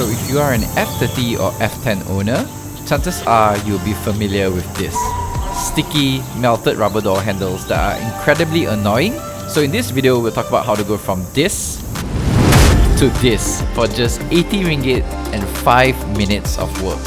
So if you are an F30 or F10 owner, chances are you'll be familiar with this. Sticky, melted rubber door handles that are incredibly annoying. So in this video, we'll talk about how to go from this to this for just 80 ringgit and 5 minutes of work.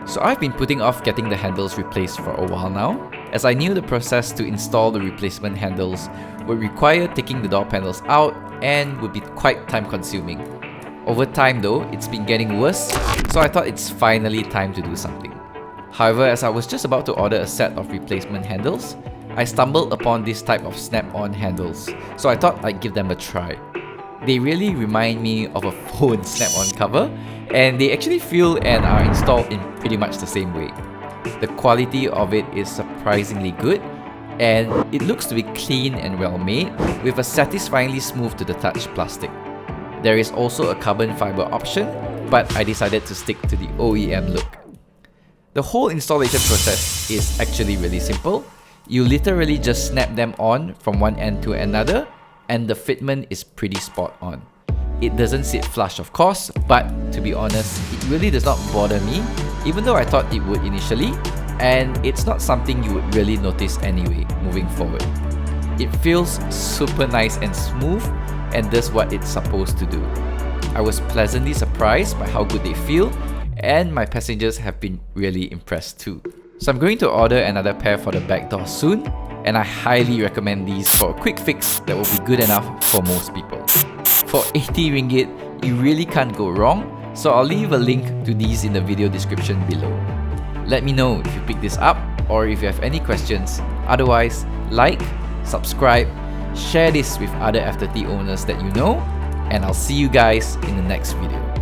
So I've been putting off getting the handles replaced for a while now, as I knew the process to install the replacement handles would require taking the door panels out and would be quite time consuming. Over time though, it's been getting worse, so I thought it's finally time to do something. However, as I was just about to order a set of replacement handles, I stumbled upon this type of snap-on handles, so I thought I'd give them a try. They really remind me of a phone snap-on cover, and they actually feel and are installed in pretty much the same way. The quality of it is surprisingly good, and it looks to be clean and well made, with a satisfyingly smooth to the touch plastic. There is also a carbon fiber option, but I decided to stick to the OEM look. The whole installation process is actually really simple. You literally just snap them on from one end to another, and the fitment is pretty spot on. It doesn't sit flush of course, but to be honest, it really does not bother me, even though I thought it would initially, and it's not something you would really notice anyway moving forward. It feels super nice and smooth and does what it's supposed to do. I was pleasantly surprised by how good they feel, and my passengers have been really impressed too. So I'm going to order another pair for the back door soon, and I highly recommend these for a quick fix that will be good enough for most people. For 80 ringgit, you really can't go wrong, so I'll leave a link to these in the video description below. Let me know if you pick this up or if you have any questions. Otherwise, like, subscribe, share this with other F30 owners that you know, and I'll see you guys in the next video.